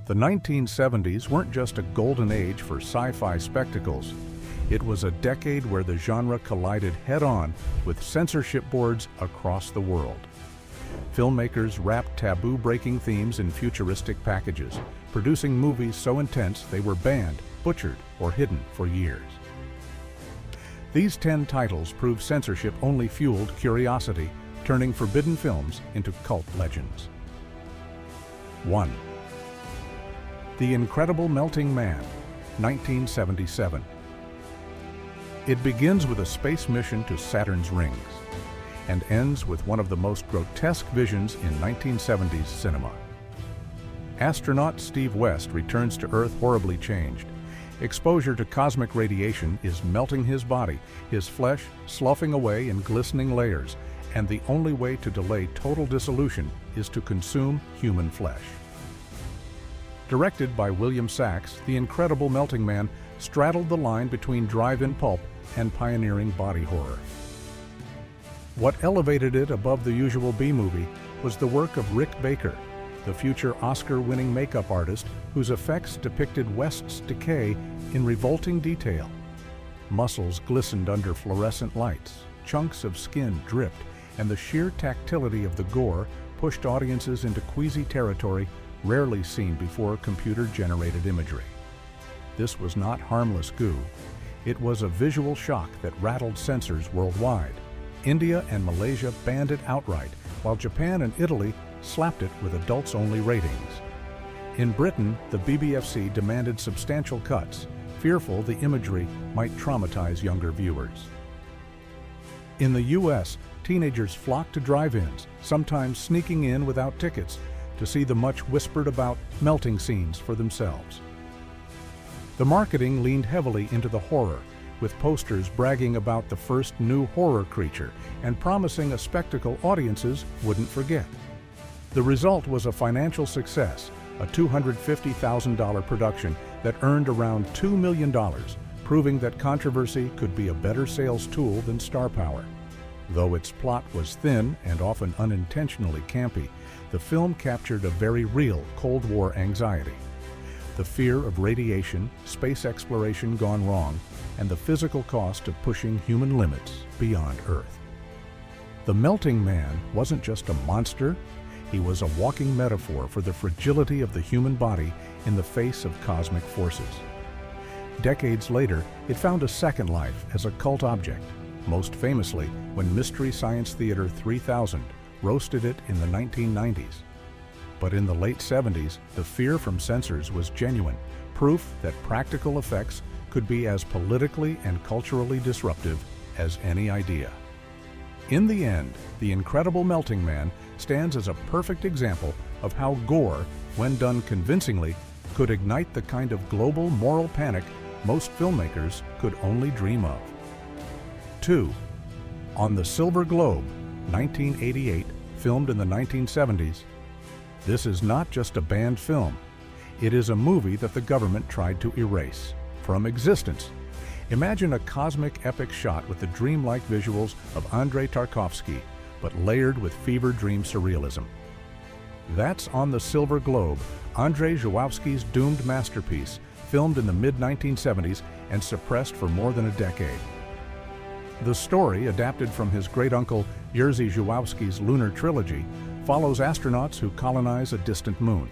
The 1970s weren't just a golden age for sci-fi spectacles. It was a decade where the genre collided head-on with censorship boards across the world. Filmmakers wrapped taboo-breaking themes in futuristic packages, producing movies so intense they were banned, butchered, or hidden for years. These 10 titles prove censorship only fueled curiosity, turning forbidden films into cult legends. 1. The Incredible Melting Man, 1977. It begins with a space mission to Saturn's rings and ends with one of the most grotesque visions in 1970s cinema. Astronaut Steve West returns to Earth horribly changed. Exposure to cosmic radiation is melting his body, his flesh sloughing away in glistening layers, and the only way to delay total dissolution is to consume human flesh. Directed by William Sachs, The Incredible Melting Man straddled the line between drive-in pulp and pioneering body horror. What elevated it above the usual B-movie was the work of Rick Baker, the future Oscar-winning makeup artist whose effects depicted West's decay in revolting detail. Muscles glistened under fluorescent lights, chunks of skin dripped, and the sheer tactility of the gore pushed audiences into queasy territory rarely seen before computer-generated imagery. This was not harmless goo. It was a visual shock that rattled censors worldwide. India and Malaysia banned it outright, while Japan and Italy slapped it with adults-only ratings. In Britain, the BBFC demanded substantial cuts, fearful the imagery might traumatize younger viewers. In the US, teenagers flocked to drive-ins, sometimes sneaking in without tickets, to see the much whispered about melting scenes for themselves. The marketing leaned heavily into the horror, with posters bragging about the first new horror creature and promising a spectacle audiences wouldn't forget. The result was a financial success, a $250,000 production that earned around $2 million, proving that controversy could be a better sales tool than star power. Though its plot was thin and often unintentionally campy, the film captured a very real Cold War anxiety. The fear of radiation, space exploration gone wrong, and the physical cost of pushing human limits beyond Earth. The Melting Man wasn't just a monster, he was a walking metaphor for the fragility of the human body in the face of cosmic forces. Decades later, it found a second life as a cult object, most famously when Mystery Science Theater 3000 roasted it in the 1990s. But in the late 70s, the fear from censors was genuine, proof that practical effects could be as politically and culturally disruptive as any idea. In the end, The Incredible Melting Man stands as a perfect example of how gore, when done convincingly, could ignite the kind of global moral panic most filmmakers could only dream of. 2. On the Silver Globe, 1988, filmed in the 1970s, this is not just a banned film. It is a movie that the government tried to erase from existence. Imagine a cosmic epic shot with the dreamlike visuals of Andrei Tarkovsky, but layered with fever dream surrealism. That's On the Silver Globe, Andrei Żuławski's doomed masterpiece, filmed in the mid-1970s and suppressed for more than a decade. The story, adapted from his great-uncle Jerzy Żuławski's lunar trilogy, follows astronauts who colonize a distant moon.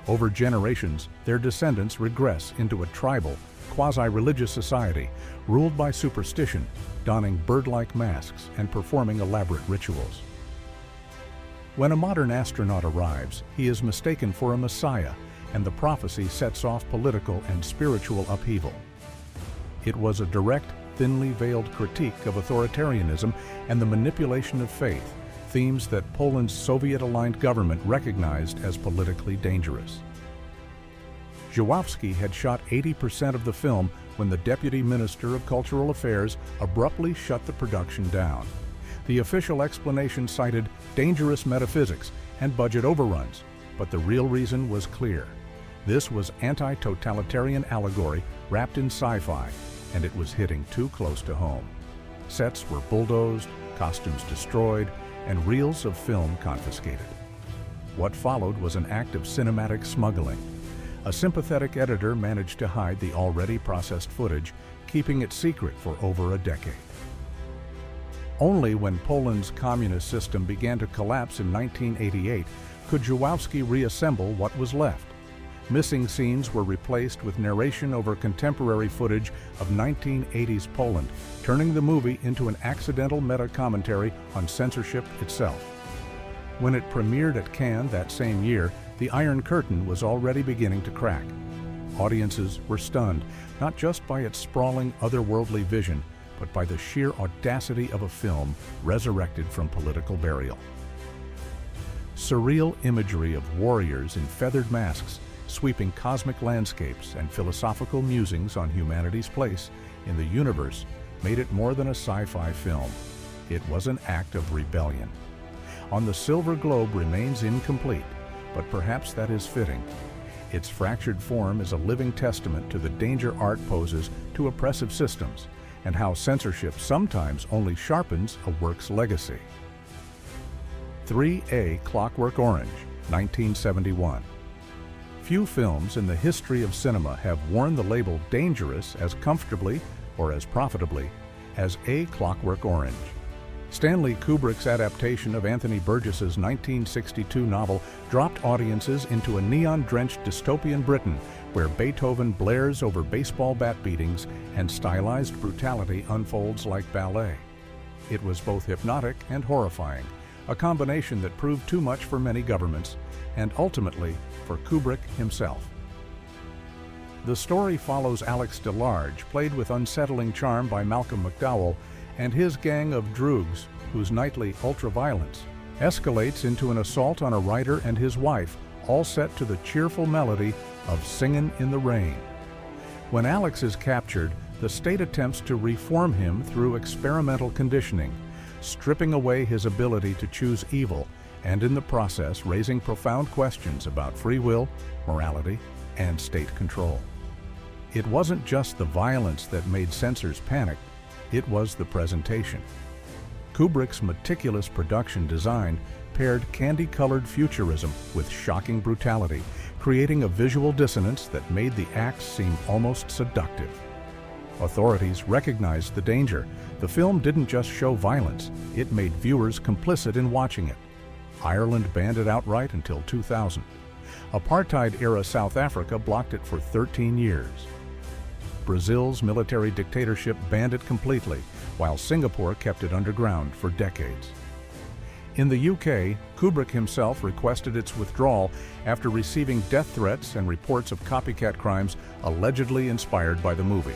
Over generations, their descendants regress into a tribal, quasi-religious society ruled by superstition, donning bird-like masks and performing elaborate rituals. When a modern astronaut arrives, he is mistaken for a messiah, and the prophecy sets off political and spiritual upheaval. It was a direct, thinly veiled critique of authoritarianism and the manipulation of faith, themes that Poland's Soviet-aligned government recognized as politically dangerous. Żuławski had shot 80% of the film when the Deputy Minister of Cultural Affairs abruptly shut the production down. The official explanation cited dangerous metaphysics and budget overruns, but the real reason was clear. This was anti-totalitarian allegory wrapped in sci-fi, and it was hitting too close to home. Sets were bulldozed, costumes destroyed, and reels of film confiscated. What followed was an act of cinematic smuggling. A sympathetic editor managed to hide the already processed footage, keeping it secret for over a decade. Only when Poland's communist system began to collapse in 1988 could Żuławski reassemble what was left. Missing scenes were replaced with narration over contemporary footage of 1980s Poland, turning the movie into an accidental meta-commentary on censorship itself. When it premiered at Cannes that same year, the Iron Curtain was already beginning to crack. Audiences were stunned, not just by its sprawling, otherworldly vision, but by the sheer audacity of a film resurrected from political burial. Surreal imagery of warriors in feathered masks, sweeping cosmic landscapes and philosophical musings on humanity's place in the universe made it more than a sci-fi film. It was an act of rebellion. On the Silver Globe remains incomplete, but perhaps that is fitting. Its fractured form is a living testament to the danger art poses to oppressive systems, and how censorship sometimes only sharpens a work's legacy. 3A Clockwork Orange, 1971. Few films in the history of cinema have worn the label dangerous as comfortably, or as profitably, as A Clockwork Orange. Stanley Kubrick's adaptation of Anthony Burgess's 1962 novel dropped audiences into a neon-drenched dystopian Britain where Beethoven blares over baseball bat beatings and stylized brutality unfolds like ballet. It was both hypnotic and horrifying, a combination that proved too much for many governments, and ultimately for Kubrick himself. The story follows Alex DeLarge, played with unsettling charm by Malcolm McDowell, and his gang of droogs, whose nightly ultraviolence escalates into an assault on a writer and his wife, all set to the cheerful melody of Singin' in the Rain. When Alex is captured, the state attempts to reform him through experimental conditioning, stripping away his ability to choose evil, and in the process raising profound questions about free will, morality, and state control. It wasn't just the violence that made censors panic, it was the presentation. Kubrick's meticulous production design paired candy-colored futurism with shocking brutality, creating a visual dissonance that made the acts seem almost seductive. Authorities recognized the danger. The film didn't just show violence, it made viewers complicit in watching it. Ireland banned it outright until 2000. Apartheid-era South Africa blocked it for 13 years. Brazil's military dictatorship banned it completely, while Singapore kept it underground for decades. In the UK, Kubrick himself requested its withdrawal after receiving death threats and reports of copycat crimes allegedly inspired by the movie.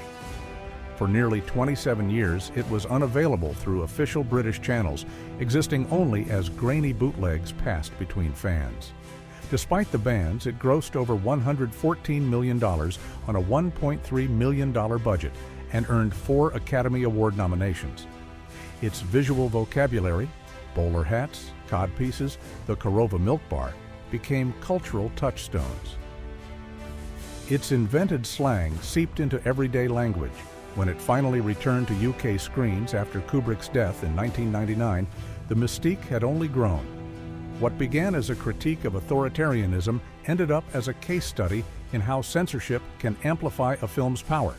For nearly 27 years, it was unavailable through official British channels, existing only as grainy bootlegs passed between fans. Despite the bans, it grossed over $114 million on a $1.3 million budget and earned 4 Academy Award nominations. Its visual vocabulary, bowler hats, codpieces, the Korova milk bar, became cultural touchstones. Its invented slang seeped into everyday language. When it finally returned to UK screens after Kubrick's death in 1999, the mystique had only grown. What began as a critique of authoritarianism ended up as a case study in how censorship can amplify a film's power.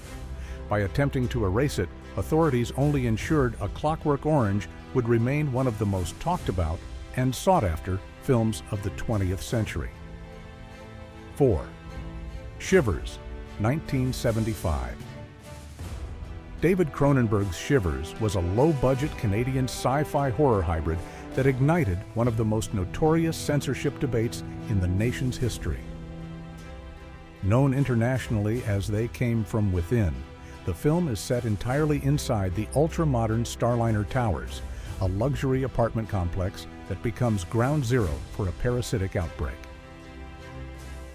By attempting to erase it, authorities only ensured A Clockwork Orange would remain one of the most talked about and sought after films of the 20th century. 4. Shivers, 1975. David Cronenberg's Shivers was a low-budget Canadian sci-fi horror hybrid that ignited one of the most notorious censorship debates in the nation's history. Known internationally as They Came From Within, the film is set entirely inside the ultra-modern Starliner Towers, a luxury apartment complex that becomes ground zero for a parasitic outbreak.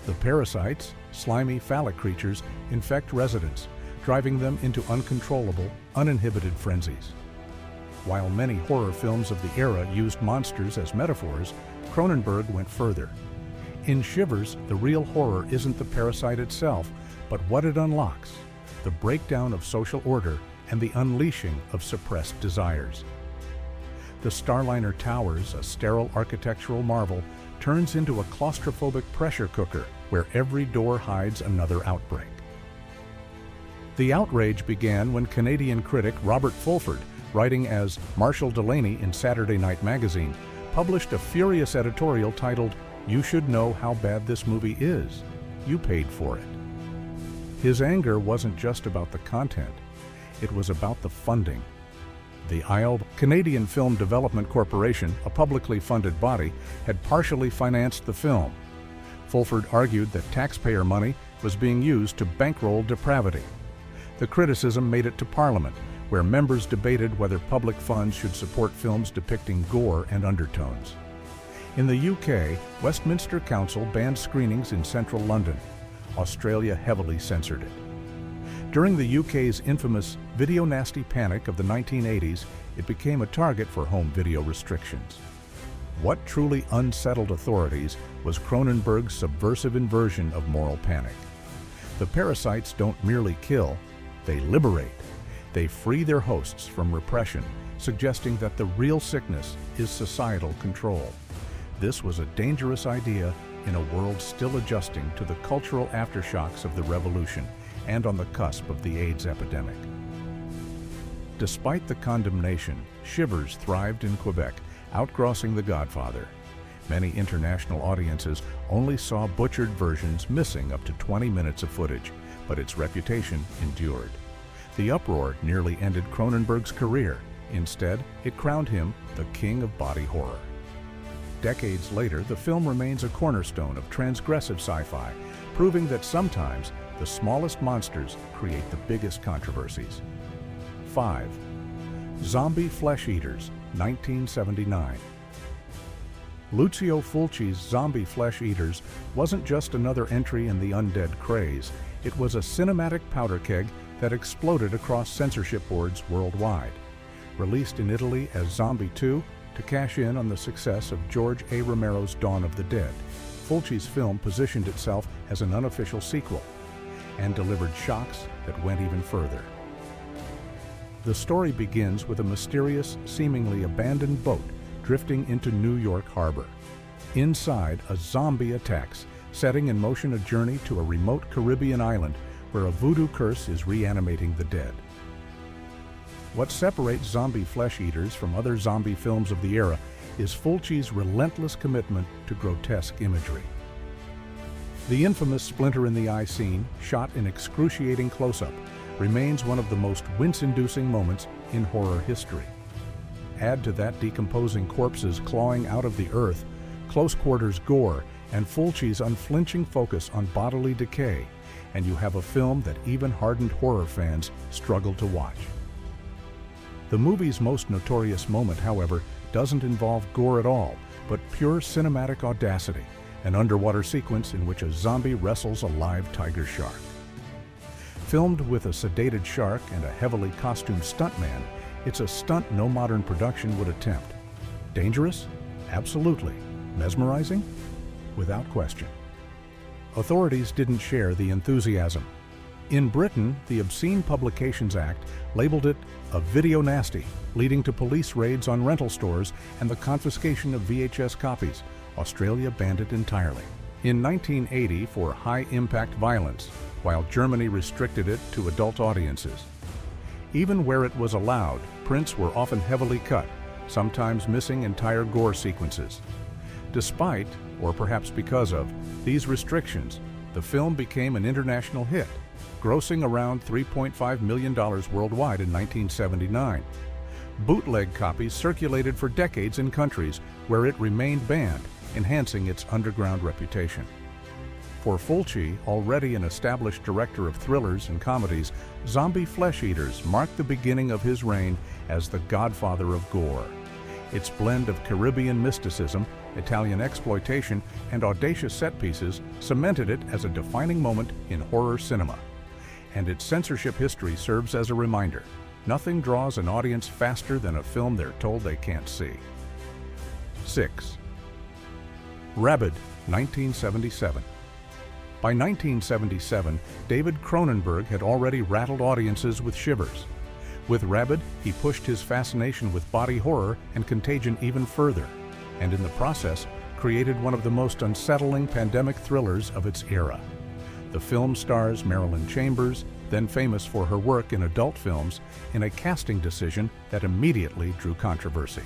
The parasites, slimy phallic creatures, infect residents, driving them into uncontrollable, uninhibited frenzies. While many horror films of the era used monsters as metaphors, Cronenberg went further. In Shivers, the real horror isn't the parasite itself, but what it unlocks, the breakdown of social order and the unleashing of suppressed desires. The Starliner Towers, a sterile architectural marvel, turns into a claustrophobic pressure cooker where every door hides another outbreak. The outrage began when Canadian critic Robert Fulford, writing as Marshall Delaney in Saturday Night Magazine, published a furious editorial titled, "You should know how bad this movie is. You paid for it." His anger wasn't just about the content, it was about the funding. The Isle Canadian Film Development Corporation, a publicly funded body, had partially financed the film. Fulford argued that taxpayer money was being used to bankroll depravity. The criticism made it to Parliament, where members debated whether public funds should support films depicting gore and undertones. In the UK, Westminster Council banned screenings in central London. Australia heavily censored it. During the UK's infamous video nasty panic of the 1980s, it became a target for home video restrictions. What truly unsettled authorities was Cronenberg's subversive inversion of moral panic. The parasites don't merely kill, they liberate. They free their hosts from repression, suggesting that the real sickness is societal control. This was a dangerous idea in a world still adjusting to the cultural aftershocks of the revolution and on the cusp of the AIDS epidemic. Despite the condemnation, Shivers thrived in Quebec, outgrossing The Godfather. Many international audiences only saw butchered versions missing up to 20 minutes of footage, but its reputation endured. The uproar nearly ended Cronenberg's career. Instead, it crowned him the king of body horror. Decades later, the film remains a cornerstone of transgressive sci-fi, proving that sometimes the smallest monsters create the biggest controversies. 5. Zombie Flesheaters, 1979. Lucio Fulci's Zombie Flesheaters wasn't just another entry in the undead craze, it was a cinematic powder keg that exploded across censorship boards worldwide. Released in Italy as Zombie 2 to cash in on the success of George A. Romero's Dawn of the Dead, Fulci's film positioned itself as an unofficial sequel and delivered shocks that went even further. The story begins with a mysterious, seemingly abandoned boat drifting into New York Harbor. Inside, a zombie attacks, setting in motion a journey to a remote Caribbean island where a voodoo curse is reanimating the dead. What separates Zombie Flesheaters from other zombie films of the era is Fulci's relentless commitment to grotesque imagery. The infamous splinter in the eye scene, shot in excruciating close-up, remains one of the most wince-inducing moments in horror history. Add to that decomposing corpses clawing out of the earth, close-quarters gore, and Fulci's unflinching focus on bodily decay, and you have a film that even hardened horror fans struggle to watch. The movie's most notorious moment, however, doesn't involve gore at all, but pure cinematic audacity, an underwater sequence in which a zombie wrestles a live tiger shark. Filmed with a sedated shark and a heavily costumed stuntman, it's a stunt no modern production would attempt. Dangerous? Absolutely. Mesmerizing? Without question. Authorities didn't share the enthusiasm. In Britain, the Obscene Publications Act labeled it a video nasty, leading to police raids on rental stores and the confiscation of VHS copies. Australia banned it entirely. In 1980 for high-impact violence, while Germany restricted it to adult audiences. Even where it was allowed, prints were often heavily cut, sometimes missing entire gore sequences. Despite, or perhaps because of, these restrictions, the film became an international hit, grossing around $3.5 million worldwide in 1979. Bootleg copies circulated for decades in countries where it remained banned, enhancing its underground reputation. For Fulci, already an established director of thrillers and comedies, Zombie Flesheaters marked the beginning of his reign as the godfather of gore. Its blend of Caribbean mysticism, Italian exploitation, and audacious set pieces cemented it as a defining moment in horror cinema. And its censorship history serves as a reminder. Nothing draws an audience faster than a film they're told they can't see. 6. Rabid, 1977. By 1977, David Cronenberg had already rattled audiences with Shivers. With Rabid, he pushed his fascination with body horror and contagion even further, and in the process, created one of the most unsettling pandemic thrillers of its era. The film stars Marilyn Chambers, then famous for her work in adult films, in a casting decision that immediately drew controversy.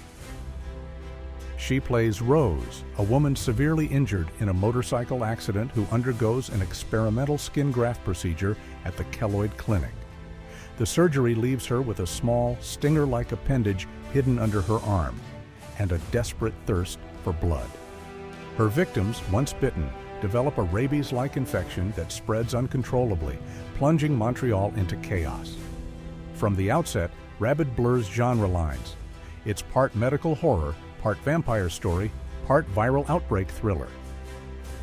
She plays Rose, a woman severely injured in a motorcycle accident who undergoes an experimental skin graft procedure at the Keloid Clinic. The surgery leaves her with a small, stinger-like appendage hidden under her arm, and a desperate thirst for blood. Her victims, once bitten, develop a rabies-like infection that spreads uncontrollably, plunging Montreal into chaos. From the outset, Rabid blurs genre lines. It's part medical horror, part vampire story, part viral outbreak thriller.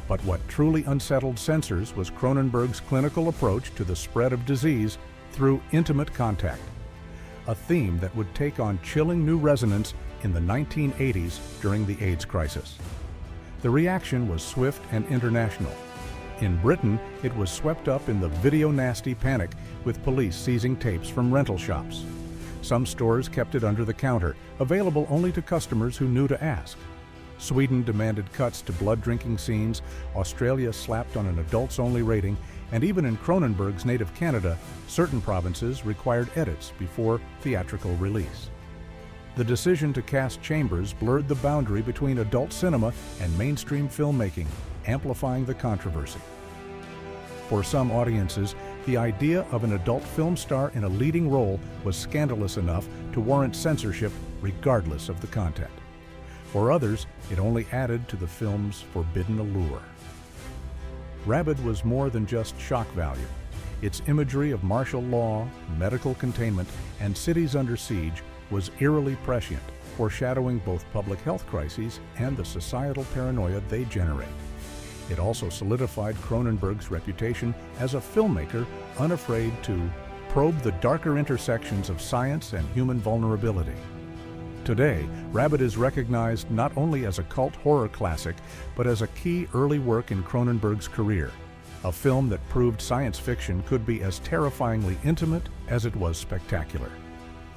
But what truly unsettled censors was Cronenberg's clinical approach to the spread of disease through intimate contact, a theme that would take on chilling new resonance in the 1980s during the AIDS crisis. The reaction was swift and international. In Britain, it was swept up in the video nasty panic, with police seizing tapes from rental shops. Some stores kept it under the counter, available only to customers who knew to ask. Sweden demanded cuts to blood-drinking scenes, Australia slapped on an adults-only rating, and even in Cronenberg's native Canada, certain provinces required edits before theatrical release. The decision to cast Chambers blurred the boundary between adult cinema and mainstream filmmaking, amplifying the controversy. For some audiences, the idea of an adult film star in a leading role was scandalous enough to warrant censorship regardless of the content. For others, it only added to the film's forbidden allure. Rabid was more than just shock value. Its imagery of martial law, medical containment, and cities under siege was eerily prescient, foreshadowing both public health crises and the societal paranoia they generate. It also solidified Cronenberg's reputation as a filmmaker unafraid to probe the darker intersections of science and human vulnerability. Today, Rabid is recognized not only as a cult horror classic, but as a key early work in Cronenberg's career, a film that proved science fiction could be as terrifyingly intimate as it was spectacular.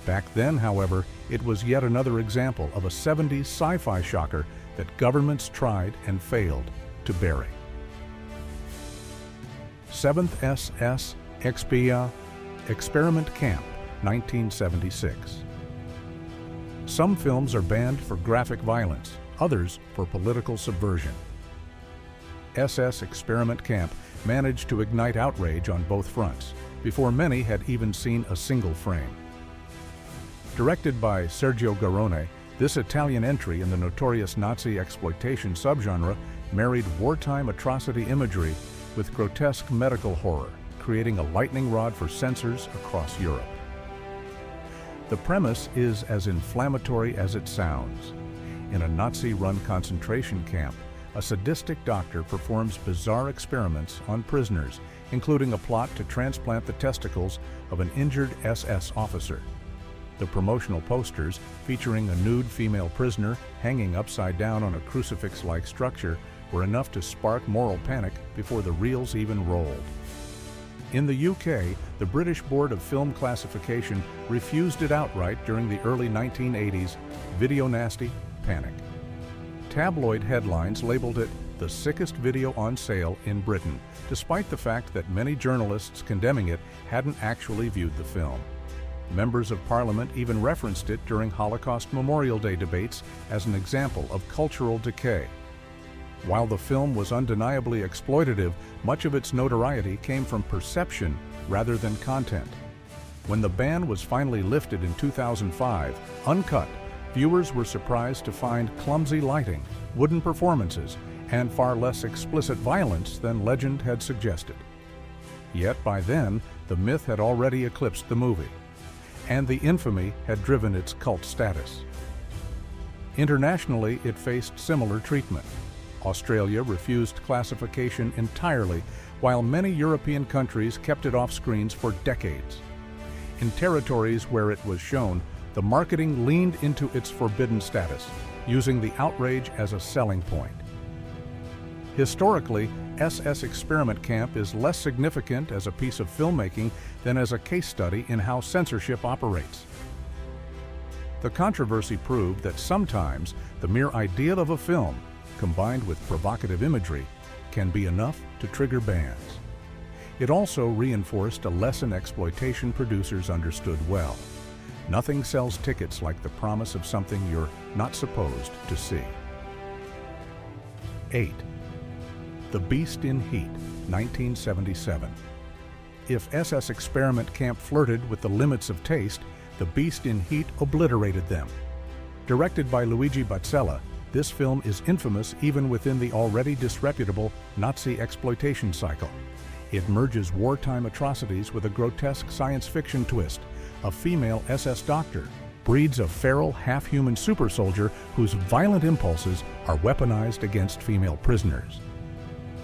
Back then, however, it was yet another example of a 70s sci-fi shocker that governments tried and failed to bury. 7th SS Expia Experiment Camp, 1976. Some films are banned for graphic violence, others for political subversion. SS Experiment Camp managed to ignite outrage on both fronts, before many had even seen a single frame. Directed by Sergio Garone, this Italian entry in the notorious Nazi exploitation subgenre married wartime atrocity imagery with grotesque medical horror, creating a lightning rod for censors across Europe. The premise is as inflammatory as it sounds. In a Nazi-run concentration camp, a sadistic doctor performs bizarre experiments on prisoners, including a plot to transplant the testicles of an injured SS officer. The promotional posters, featuring a nude female prisoner hanging upside down on a crucifix-like structure, were enough to spark moral panic before the reels even rolled. In the UK, the British Board of Film Classification refused it outright during the early 1980s video nasty panic. Tabloid headlines labeled it the sickest video on sale in Britain, despite the fact that many journalists condemning it hadn't actually viewed the film. Members of Parliament even referenced it during Holocaust Memorial Day debates as an example of cultural decay. While the film was undeniably exploitative, much of its notoriety came from perception rather than content. When the ban was finally lifted in 2005, uncut, viewers were surprised to find clumsy lighting, wooden performances, and far less explicit violence than legend had suggested. Yet by then, the myth had already eclipsed the movie, and the infamy had driven its cult status. Internationally, it faced similar treatment. Australia refused classification entirely, while many European countries kept it off screens for decades. In territories where it was shown, the marketing leaned into its forbidden status, using the outrage as a selling point. Historically, SS Experiment Camp is less significant as a piece of filmmaking than as a case study in how censorship operates. The controversy proved that sometimes the mere idea of a film, combined with provocative imagery, can be enough to trigger bans. It also reinforced a lesson exploitation producers understood well. Nothing sells tickets like the promise of something you're not supposed to see. 8. The Beast in Heat, 1977. If SS Experiment Camp flirted with the limits of taste, The Beast in Heat obliterated them. Directed by Luigi Bazzella, this film is infamous even within the already disreputable Nazi exploitation cycle. It merges wartime atrocities with a grotesque science fiction twist. A female SS doctor breeds a feral, half-human super soldier whose violent impulses are weaponized against female prisoners.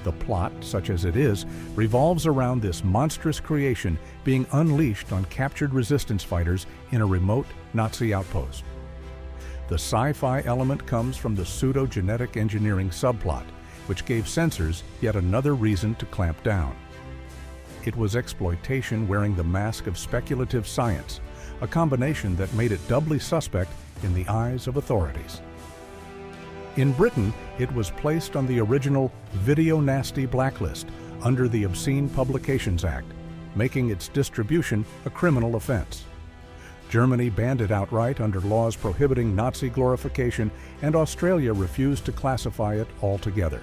The plot, such as it is, revolves around this monstrous creation being unleashed on captured resistance fighters in a remote Nazi outpost. The sci-fi element comes from the pseudo-genetic engineering subplot, which gave censors yet another reason to clamp down. It was exploitation wearing the mask of speculative science, a combination that made it doubly suspect in the eyes of authorities. In Britain, it was placed on the original Video Nasty blacklist under the Obscene Publications Act, making its distribution a criminal offense. Germany banned it outright under laws prohibiting Nazi glorification, and Australia refused to classify it altogether.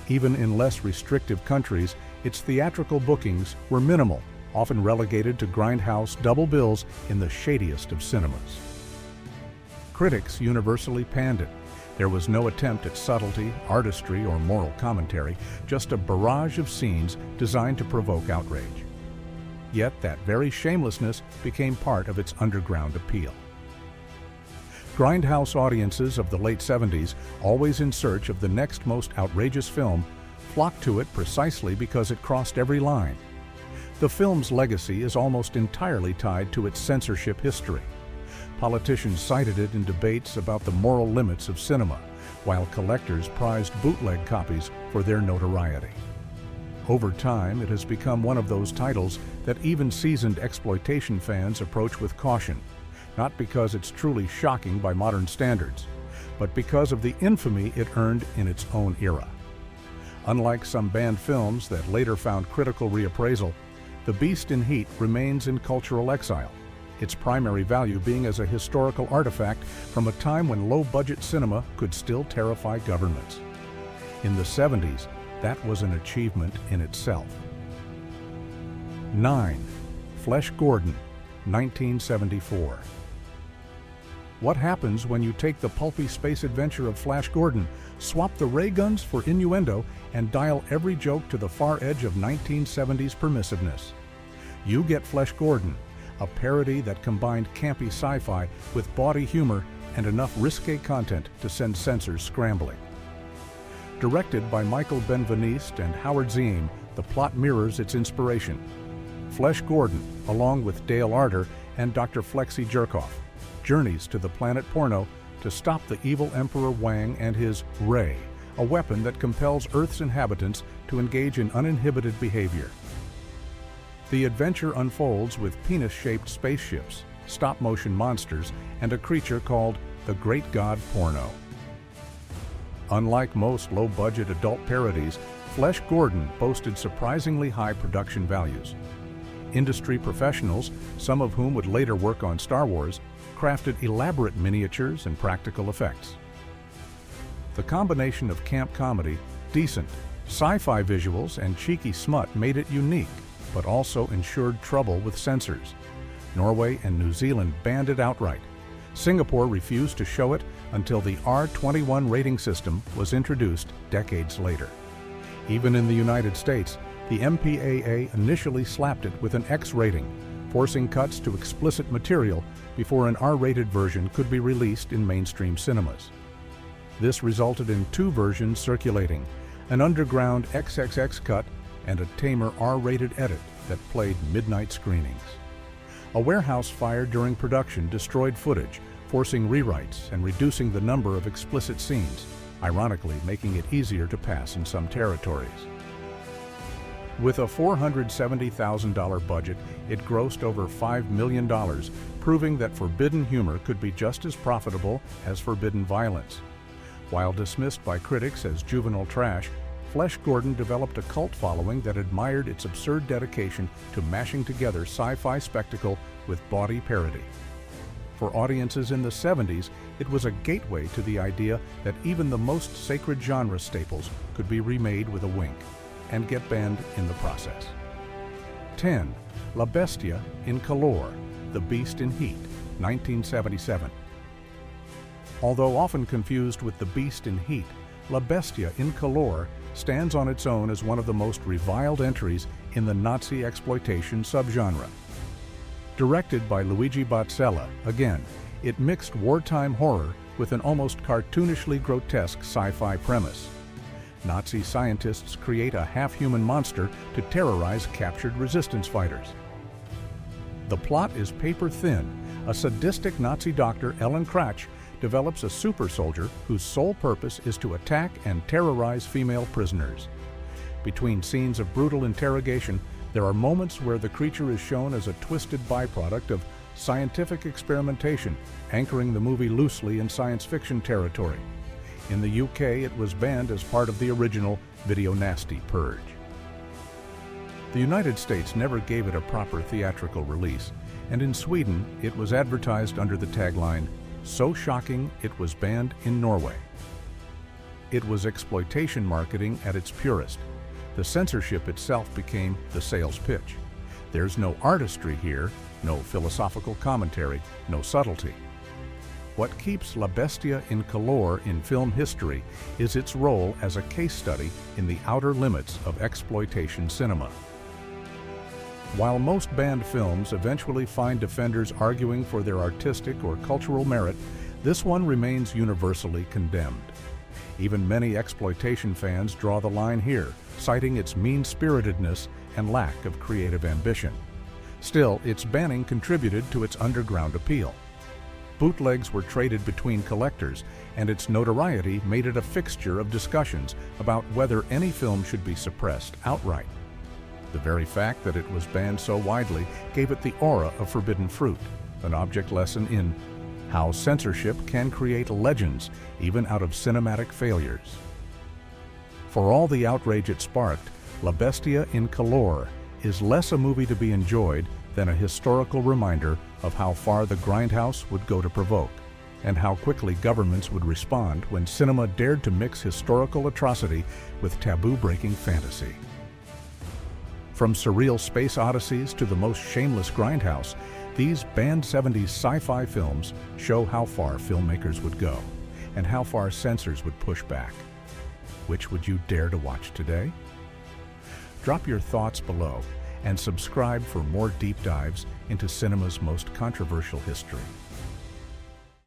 Even in less restrictive countries, its theatrical bookings were minimal, often relegated to grindhouse double bills in the shadiest of cinemas. Critics universally panned it. There was no attempt at subtlety, artistry, or moral commentary, just a barrage of scenes designed to provoke outrage. Yet that very shamelessness became part of its underground appeal. Grindhouse audiences of the late 70s, always in search of the next most outrageous film, flocked to it precisely because it crossed every line. The film's legacy is almost entirely tied to its censorship history. Politicians cited it in debates about the moral limits of cinema, while collectors prized bootleg copies for their notoriety. Over time, it has become one of those titles that even seasoned exploitation fans approach with caution, not because it's truly shocking by modern standards, but because of the infamy it earned in its own era. Unlike some banned films that later found critical reappraisal, The Beast in Heat remains in cultural exile, its primary value being as a historical artifact from a time when low-budget cinema could still terrify governments. In the 70s, that was an achievement in itself. 9. Flesh Gordon, 1974. What happens when you take the pulpy space adventure of Flash Gordon, swap the ray guns for innuendo, and dial every joke to the far edge of 1970s permissiveness? You get Flesh Gordon, a parody that combined campy sci-fi with bawdy humor and enough risque content to send censors scrambling. Directed by Michael Benveniste and Howard Zeam, the plot mirrors its inspiration. Flesh Gordon, along with Dale Arter and Dr. Flexi Jerkoff, journeys to the planet Porno to stop the evil Emperor Wang and his Ray, a weapon that compels Earth's inhabitants to engage in uninhibited behavior. The adventure unfolds with penis-shaped spaceships, stop-motion monsters, and a creature called the Great God Porno. Unlike most low-budget adult parodies, Flesh Gordon boasted surprisingly high production values. Industry professionals, some of whom would later work on Star Wars, crafted elaborate miniatures and practical effects. The combination of camp comedy, decent, sci-fi visuals, and cheeky smut made it unique, but also ensured trouble with censors. Norway and New Zealand banned it outright. Singapore refused to show it until the R21 rating system was introduced decades later. Even in the United States, the MPAA initially slapped it with an X rating, forcing cuts to explicit material before an R-rated version could be released in mainstream cinemas. This resulted in two versions circulating, an underground XXX cut and a tamer R-rated edit that played midnight screenings. A warehouse fire during production destroyed footage, forcing rewrites and reducing the number of explicit scenes, ironically making it easier to pass in some territories. With a $470,000 budget, it grossed over $5 million, proving that forbidden humor could be just as profitable as forbidden violence. While dismissed by critics as juvenile trash, Flesh Gordon developed a cult following that admired its absurd dedication to mashing together sci-fi spectacle with bawdy parody. For audiences in the 70s, it was a gateway to the idea that even the most sacred genre staples could be remade with a wink, and get banned in the process. 10. Labestia in Galore, The Beast in Heat, 1977. Although often confused with The Beast in Heat, Labestia in Galore stands on its own as one of the most reviled entries in the Nazi exploitation subgenre. Directed by Luigi Bozzella, again, it mixed wartime horror with an almost cartoonishly grotesque sci-fi premise. Nazi scientists create a half-human monster to terrorize captured resistance fighters. The plot is paper-thin. A sadistic Nazi doctor, Ellen Kratch, develops a super soldier whose sole purpose is to attack and terrorize female prisoners. Between scenes of brutal interrogation, there are moments where the creature is shown as a twisted byproduct of scientific experimentation, anchoring the movie loosely in science fiction territory. In the UK, it was banned as part of the original Video Nasty purge. The United States never gave it a proper theatrical release, and in Sweden, it was advertised under the tagline, "So shocking, it was banned in Norway." It was exploitation marketing at its purest. The censorship itself became the sales pitch. There's no artistry here, no philosophical commentary, no subtlety. What keeps Labestia in Galore in film history is its role as a case study in the outer limits of exploitation cinema. While most banned films eventually find defenders arguing for their artistic or cultural merit, this one remains universally condemned. Even many exploitation fans draw the line here, citing its mean-spiritedness and lack of creative ambition. Still, its banning contributed to its underground appeal. Bootlegs were traded between collectors, and its notoriety made it a fixture of discussions about whether any film should be suppressed outright. The very fact that it was banned so widely gave it the aura of forbidden fruit, an object lesson in how censorship can create legends even out of cinematic failures. For all the outrage it sparked, Labestia in Galore is less a movie to be enjoyed than a historical reminder of how far the grindhouse would go to provoke, and how quickly governments would respond when cinema dared to mix historical atrocity with taboo-breaking fantasy. From surreal space odysseys to the most shameless grindhouse, these banned 70s sci-fi films show how far filmmakers would go, and how far censors would push back. Which would you dare to watch today? Drop your thoughts below and subscribe for more deep dives into cinema's most controversial history.